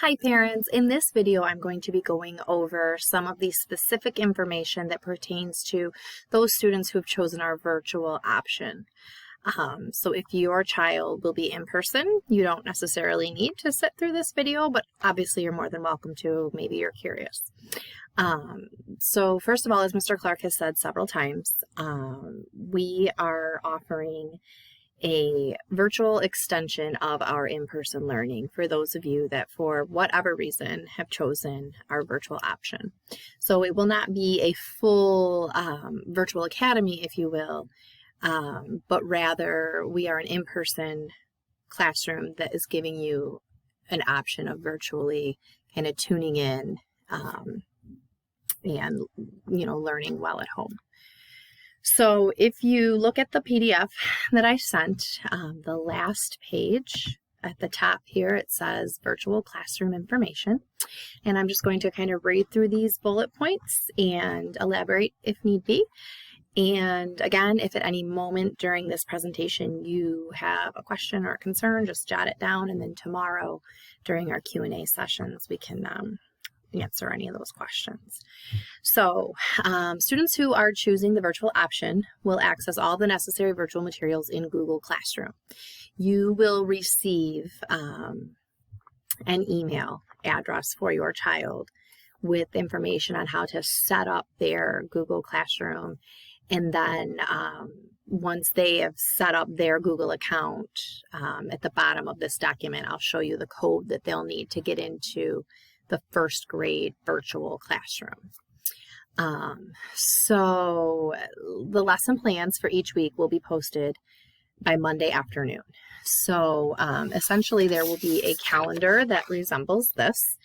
Hi parents, in this video I'm going to be going over some of the specific information that pertains to those students who have chosen our virtual option. So if your child will be in person, you don't necessarily need to sit through this video, but obviously you're more than welcome to. Maybe you're curious. So first of all, as Mr. Clark has said several times, we are offering a virtual extension of our in-person learning for those of you that for whatever reason have chosen our virtual option. So it will not be a full virtual academy, if you will, but rather we are an in-person classroom that is giving you an option of virtually kind of tuning in and learning well at home. So if you look at the PDF that I sent, the last page at the top here, it says virtual classroom information. And I'm just going to kind of read through these bullet points and elaborate if need be. And again, if at any moment during this presentation you have a question or a concern, just jot it down. And then tomorrow during our Q&A sessions, we can answer any of those questions. So students who are choosing the virtual option will access all the necessary virtual materials in Google Classroom. You will receive an email address for your child with information on how to set up their Google Classroom. And then once they have set up their Google account, at the bottom of this document, I'll show you the code that they'll need to get into the first grade virtual classroom. So the lesson plans for each week will be posted by Monday afternoon. So essentially there will be a calendar that resembles this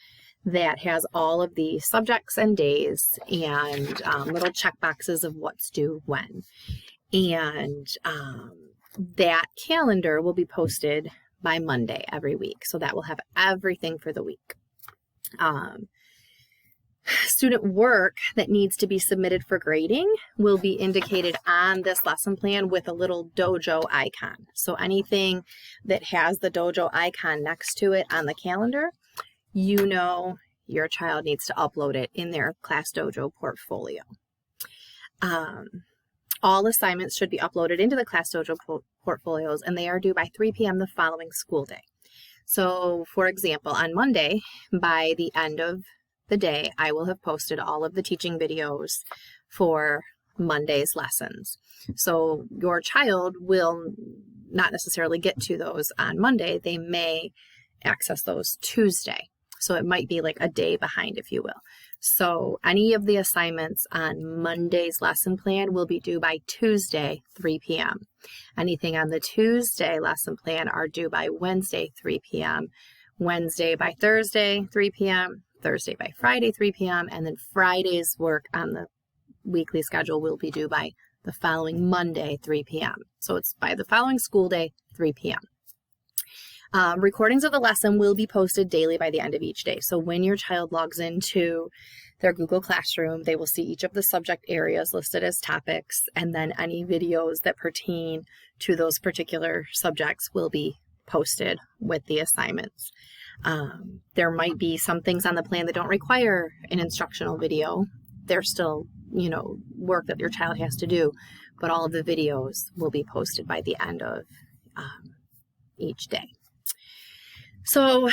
that has all of the subjects and days and little check boxes of what's due when. And that calendar will be posted by Monday every week. So that will have everything for the week. Student work that needs to be submitted for grading will be indicated on this lesson plan with a little dojo icon. So anything that has the dojo icon next to it on the calendar, you know your child needs to upload it in their Class Dojo portfolio. All assignments should be uploaded into the Class Dojo portfolios, and they are due by 3 p.m. the following school day. So, for example, on Monday, by the end of the day, I will have posted all of the teaching videos for Monday's lessons. So your child will not necessarily get to those on Monday. They may access those Tuesday. So it might be like a day behind, if you will. So any of the assignments on Monday's lesson plan will be due by Tuesday, 3 p.m. Anything on the Tuesday lesson plan are due by Wednesday, 3 p.m., Wednesday by Thursday, 3 p.m., Thursday by Friday, 3 p.m., and then Friday's work on the weekly schedule will be due by the following Monday, 3 p.m. So it's by the following school day, 3 p.m. Recordings of the lesson will be posted daily by the end of each day. So when your child logs into their Google Classroom, they will see each of the subject areas listed as topics, and then any videos that pertain to those particular subjects will be posted with the assignments. There might be some things on the plan that don't require an instructional video. They're still, work that your child has to do, but all of the videos will be posted by the end of each day. So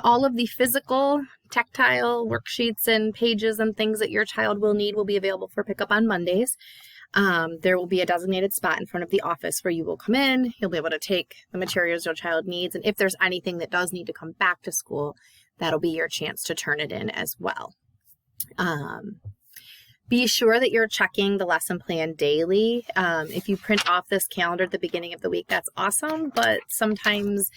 all of the physical, tactile worksheets and pages and things that your child will need will be available for pickup on Mondays. There will be a designated spot in front of the office where you will come in. You'll be able to take the materials your child needs. And if there's anything that does need to come back to school, that'll be your chance to turn it in as well. Be sure that you're checking the lesson plan daily. If you print off this calendar at the beginning of the week, that's awesome. But sometimes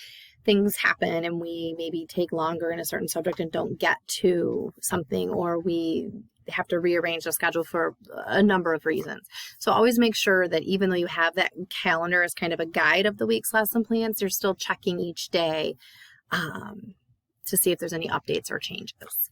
things happen and we maybe take longer in a certain subject and don't get to something, or we have to rearrange the schedule for a number of reasons. So always make sure that even though you have that calendar as kind of a guide of the week's lesson plans, you're still checking each day to see if there's any updates or changes.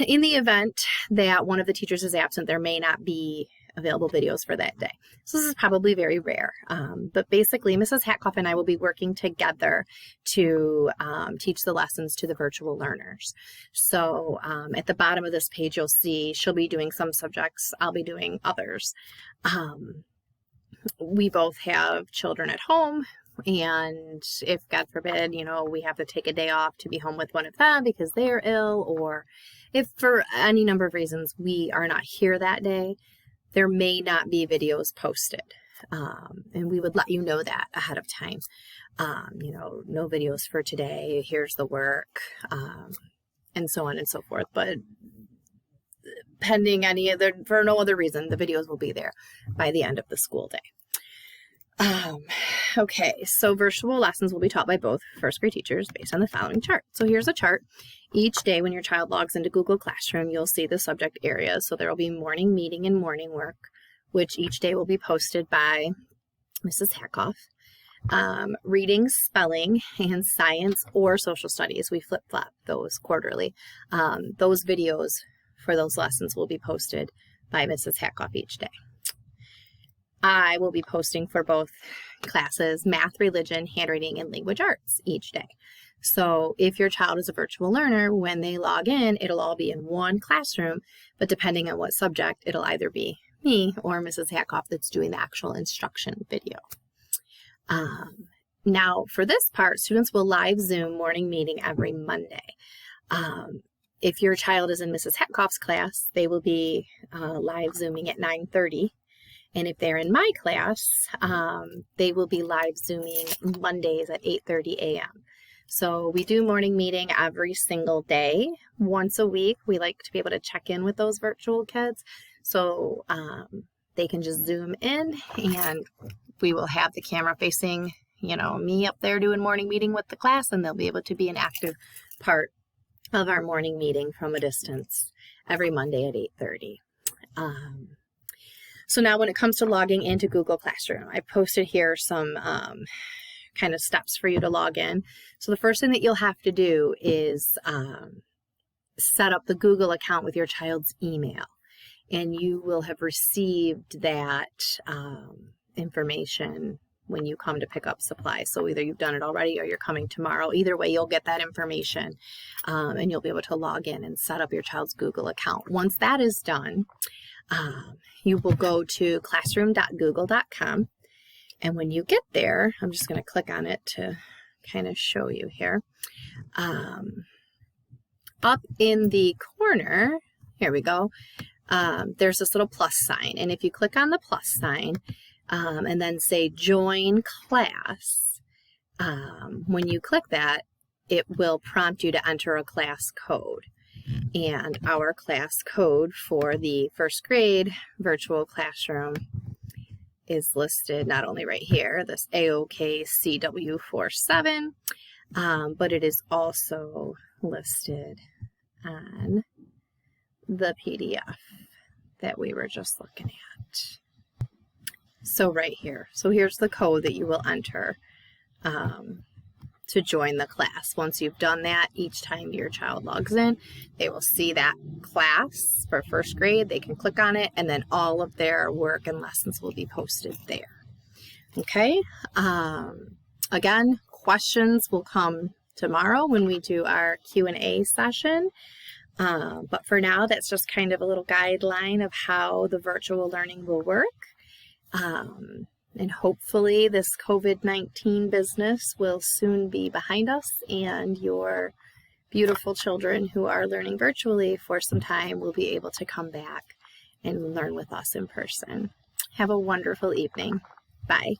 In the event that one of the teachers is absent, there may not be available videos for that day. So this is probably very rare. But basically, Mrs. Hatkoff and I will be working together to teach the lessons to the virtual learners. So at the bottom of this page, you'll see she'll be doing some subjects. I'll be doing others. We both have children at home. And if, God forbid, we have to take a day off to be home with one of them because they're ill, or if for any number of reasons we are not here that day, there may not be videos posted. And we would let you know that ahead of time. No videos for today, here's the work, and so on and so forth. But pending for no other reason, the videos will be there by the end of the school day. Okay, so virtual lessons will be taught by both first grade teachers based on the following chart. So here's a chart. Each day when your child logs into Google Classroom, you'll see the subject areas. So there will be morning meeting and morning work, which each day will be posted by Mrs. Hatkoff. Reading, spelling, and science or social studies. We flip-flop those quarterly. Those videos for those lessons will be posted by Mrs. Hatkoff each day. I will be posting for both classes, math, religion, handwriting, and language arts each day. So if your child is a virtual learner, when they log in, it'll all be in one classroom, but depending on what subject, it'll either be me or Mrs. Hatkoff that's doing the actual instruction video. Now for this part, students will live Zoom morning meeting every Monday. If your child is in Mrs. Hatkoff's class, they will be live Zooming at 9:30. And if they're in my class, they will be live Zooming Mondays at 8:30 a.m. So we do morning meeting every single day. Once a week, we like to be able to check in with those virtual kids. So they can just Zoom in and we will have the camera facing, me up there doing morning meeting with the class, and they'll be able to be an active part of our morning meeting from a distance every Monday at 8:30. So now when it comes to logging into Google Classroom, I posted here some kind of steps for you to log in. So the first thing that you'll have to do is set up the Google account with your child's email. And you will have received that information when you come to pick up supplies. So either you've done it already or you're coming tomorrow. Either way, you'll get that information and you'll be able to log in and set up your child's Google account. Once that is done, you will go to classroom.google.com. And when you get there, I'm just going to click on it to kind of show you here. Up in the corner, here we go, there's this little plus sign. And if you click on the plus sign and then say join class, when you click that, it will prompt you to enter a class code. And our class code for the first grade virtual classroom is listed not only right here, this AOKCW47, but it is also listed on the PDF that we were just looking at. So right here. So here's the code that you will enter to join the class. Once you've done that, each time your child logs in, they will see that class for first grade. They can click on it, and then all of their work and lessons will be posted there. Okay. Again, questions will come tomorrow when we do our Q&A session. But for now, that's just kind of a little guideline of how the virtual learning will work. And hopefully this COVID-19 business will soon be behind us, and your beautiful children who are learning virtually for some time will be able to come back and learn with us in person. Have a wonderful evening. Bye.